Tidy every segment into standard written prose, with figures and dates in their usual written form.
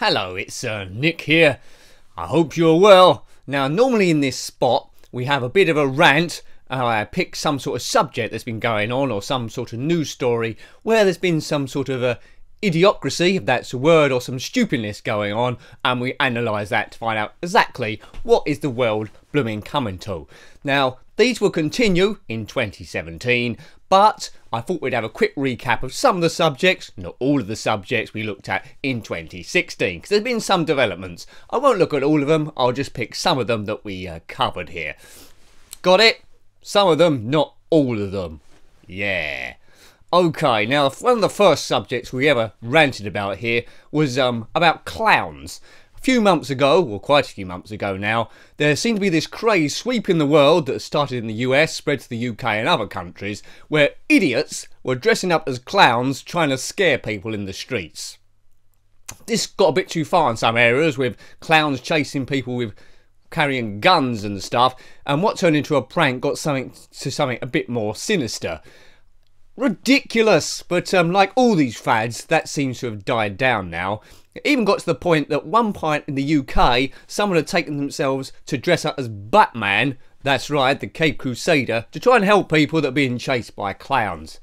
Hello, it's Nick here. I hope you're well. Now, normally in this spot, we have a bit of a rant. I pick some sort of subject that's been going on or some sort of news story where there's been some sort of idiocracy, if that's a word, or some stupidness going on, and we analyse that to find out exactly what is the world blooming coming to. Now, these will continue in 2017, but I thought we'd have a quick recap of some of the subjects, not all of the subjects we looked at in 2016, because there's been some developments. I won't look at all of them, I'll just pick some of them that we covered here. Got it? Some of them, not all of them. Yeah. Okay, now one of the first subjects we ever ranted about here was about clowns. A few months ago, or quite a few months ago now, there seemed to be this craze sweeping the world that started in the US, spread to the UK and other countries, where idiots were dressing up as clowns trying to scare people in the streets. This got a bit too far in some areas, with clowns chasing people with carrying guns and stuff, and what turned into a prank got something a bit more sinister. Ridiculous, but like all these fads, that seems to have died down now. It even got to the point that one point in the UK, someone had taken themselves to dress up as Batman, that's right, the Cape Crusader, to try and help people that are being chased by clowns.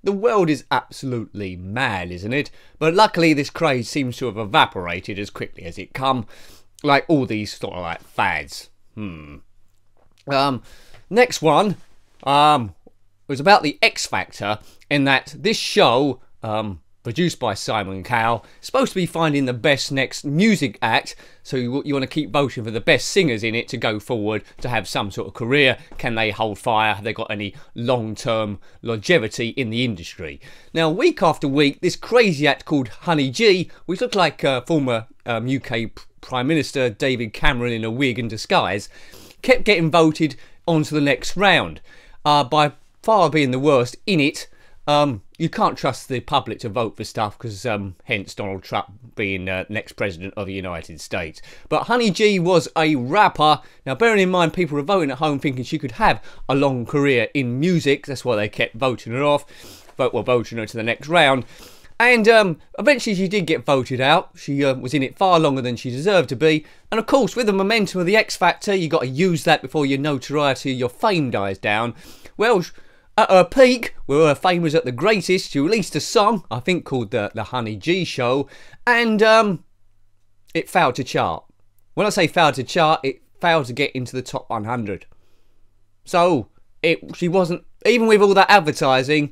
The world is absolutely mad, isn't it? But luckily this craze seems to have evaporated as quickly as it come, like all these sort of like fads. Next one, was about the X Factor, in that this show, produced by Simon Cowell, is supposed to be finding the best next music act, so you want to keep voting for the best singers in it to go forward to have some sort of career. Can they hold fire? Have they got any long-term longevity in the industry? Now, week after week, this crazy act called Honey G, which looked like former UK Prime Minister David Cameron in a wig and disguise, kept getting voted onto the next round. By far being the worst in it. You can't trust the public to vote for stuff because hence Donald Trump being next president of the United States. But Honey G was a rapper. Now, bearing in mind people were voting at home thinking she could have a long career in music, that's why they kept voting her off, voting her to the next round. And eventually she did get voted out. She was in it far longer than she deserved to be. And of course, with the momentum of the X Factor, you got to use that before your notoriety, your fame dies down. Well, at her peak, where her fame was at the greatest, she released a song, I think called the Honey G Show, and it failed to chart. When I say failed to chart, it failed to get into the top 100. So, she wasn't, even with all that advertising,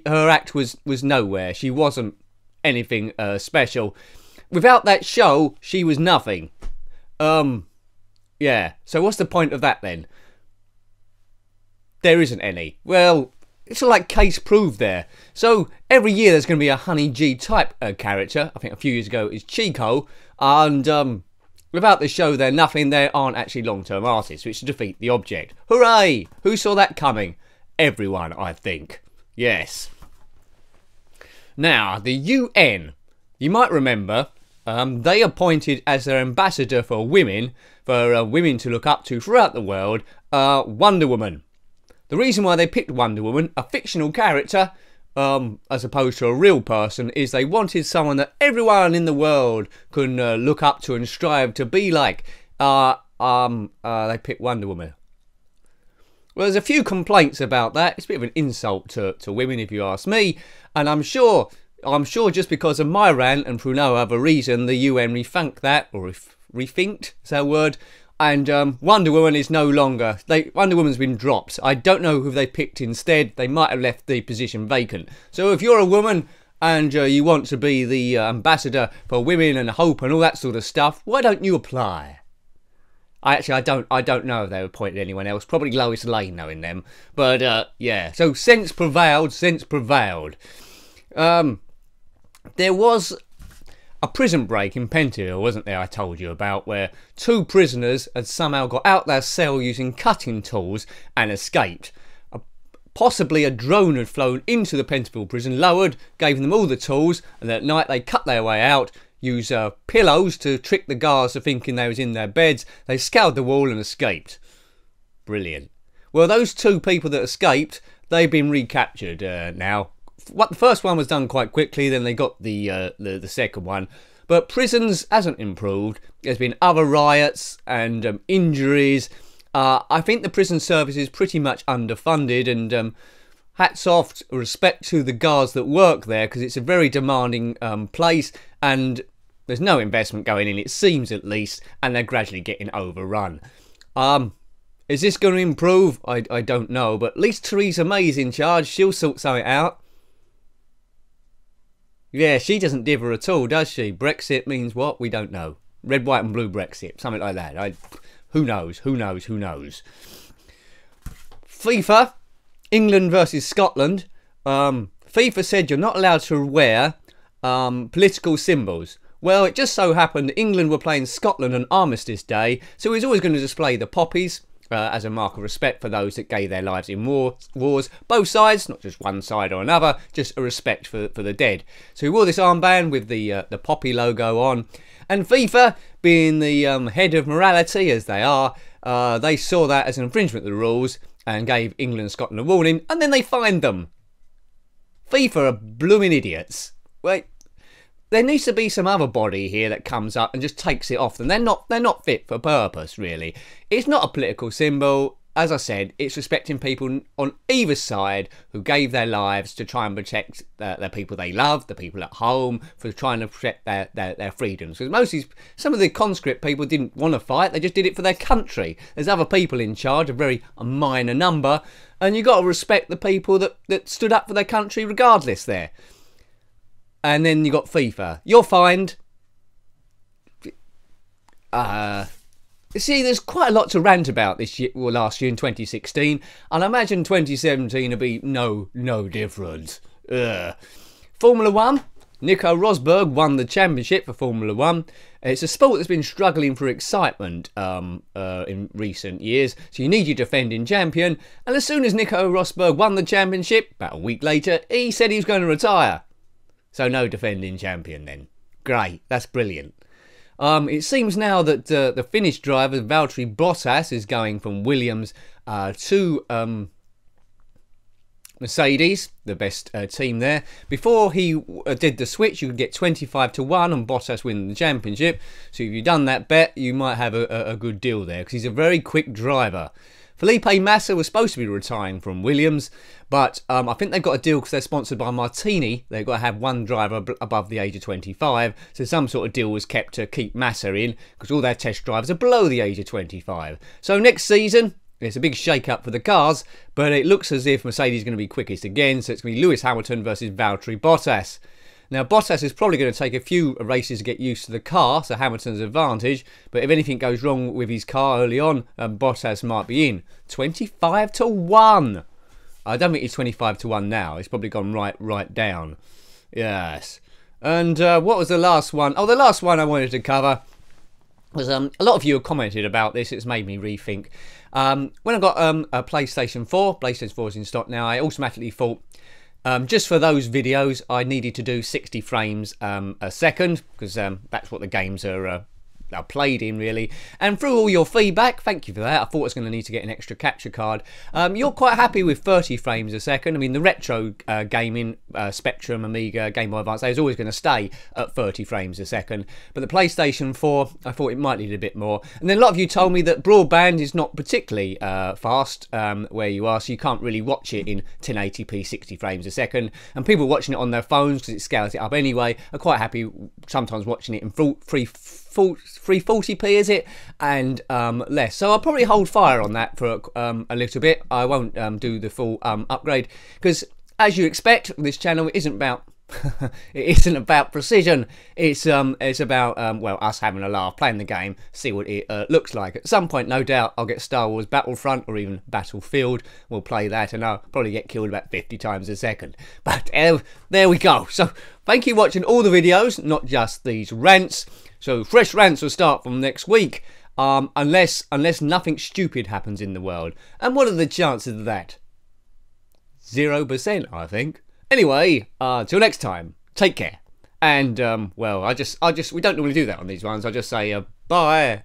her act was nowhere. She wasn't anything special. Without that show, she was nothing. Yeah, so what's the point of that then? There isn't any. Well, it's like case proved there. So every year there's going to be a Honey G type character. I think a few years ago it's Chico. And without the show they're nothing. They aren't actually long-term artists, which defeat the object. Hooray! Who saw that coming? Everyone, I think. Yes. Now, the UN. You might remember they appointed as their ambassador for women to look up to throughout the world, Wonder Woman. The reason why they picked Wonder Woman, a fictional character, as opposed to a real person, is they wanted someone that everyone in the world can look up to and strive to be like. They picked Wonder Woman. Well, there's a few complaints about that. It's a bit of an insult to women, if you ask me. And I'm sure just because of my rant and for no other reason, the UN rethinked that, or rethinked, is that a word? And Wonder Woman is no longer. Wonder Woman's been dropped. I don't know who they picked instead. They might have left the position vacant. So if you're a woman and you want to be the ambassador for women and hope and all that sort of stuff, why don't you apply? I don't know if they appointed anyone else. Probably Lois Lane, knowing them. But yeah. So sense prevailed. There was a prison break in Pentonville, wasn't there, I told you about, where two prisoners had somehow got out their cell using cutting tools and escaped. Possibly a drone had flown into the Pentonville prison, lowered, gave them all the tools, and at night they cut their way out, used pillows to trick the guards to thinking they was in their beds. They scaled the wall and escaped. Brilliant. Well, those two people that escaped, they've been recaptured now. The first one was done quite quickly, then they got the second one. But prisons hasn't improved. There's been other riots and injuries. I think the prison service is pretty much underfunded, and hats off, respect to the guards that work there, because it's a very demanding place, and there's no investment going in, it seems at least, and they're gradually getting overrun. Is this going to improve? I don't know, but at least Theresa May's in charge. She'll sort something out. Yeah, she doesn't differ at all, does she? Brexit means what? We don't know. Red, white and blue Brexit, something like that. Who knows? Who knows? Who knows? FIFA, England versus Scotland. FIFA said you're not allowed to wear political symbols. Well, it just so happened that England were playing Scotland on Armistice Day, so he's always going to display the poppies as a mark of respect for those that gave their lives in wars. Both sides, not just one side or another, just a respect for the dead. So he wore this armband with the poppy logo on. And FIFA, being the head of morality as they are, they saw that as an infringement of the rules and gave England and Scotland a warning, and then they fined them. FIFA are blooming idiots. Wait. There needs to be some other body here that comes up and just takes it off them. They're not fit for purpose, really. It's not a political symbol. As I said, it's respecting people on either side who gave their lives to try and protect the people they love, the people at home, for trying to protect their freedoms. Because mostly, some of the conscript people didn't want to fight, they just did it for their country. There's other people in charge, a minor number, and you've got to respect the people that stood up for their country regardless there. And then you got FIFA. You're fined. See, there's quite a lot to rant about this year, or last year in 2016, and I imagine 2017 will be no different. Formula 1. Nico Rosberg won the championship for Formula 1. It's a sport that's been struggling for excitement in recent years, so you need your defending champion. And as soon as Nico Rosberg won the championship, about a week later, he said he was going to retire. So no defending champion then. Great, that's brilliant. It seems now that the Finnish driver, Valtteri Bottas, is going from Williams to Mercedes, the best team there. Before he did the switch, you could get 25 to 1 on Bottas winning the championship. So if you've done that bet, you might have a good deal there, because he's a very quick driver. Felipe Massa was supposed to be retiring from Williams, but I think they've got a deal because they're sponsored by Martini. They've got to have one driver above the age of 25, so some sort of deal was kept to keep Massa in, because all their test drivers are below the age of 25. So next season, it's a big shake-up for the cars, but it looks as if Mercedes is going to be quickest again, so it's going to be Lewis Hamilton versus Valtteri Bottas. Now, Bottas is probably going to take a few races to get used to the car, so Hamilton's advantage. But if anything goes wrong with his car early on, Bottas might be in. 25 to 1. I don't think it's 25 to 1 now. It's probably gone right down. Yes. And what was the last one? Oh, the last one I wanted to cover was a lot of you have commented about this. It's made me rethink. When I got a PlayStation 4 is in stock now, I automatically thought, just for those videos, I needed to do 60 frames a second, because that's what the games are played in, really. And through all your feedback, thank you for that. I thought I was going to need to get an extra capture card. You're quite happy with 30 frames a second. I mean, the retro gaming, Spectrum, Amiga, Game Boy Advance, they was always going to stay at 30 frames a second. But the PlayStation 4, I thought it might need a bit more. And then a lot of you told me that broadband is not particularly fast where you are, so you can't really watch it in 1080p 60 frames a second. And people watching it on their phones, because it scales it up anyway, are quite happy sometimes watching it in 340p, is it, and less. So I'll probably hold fire on that for a little bit. I won't do the full upgrade, because as you expect, this channel isn't about it isn't about precision. It's about well, us having a laugh, playing the game, see what it looks like. At some point, no doubt, I'll get Star Wars Battlefront or even Battlefield. We'll play that, and I'll probably get killed about 50 times a second. But there we go. So thank you for watching all the videos, not just these rants. So fresh rants will start from next week, unless nothing stupid happens in the world. And what are the chances of that? 0%, I think. Anyway, till next time, take care. And well, we don't normally do that on these ones. I just say bye.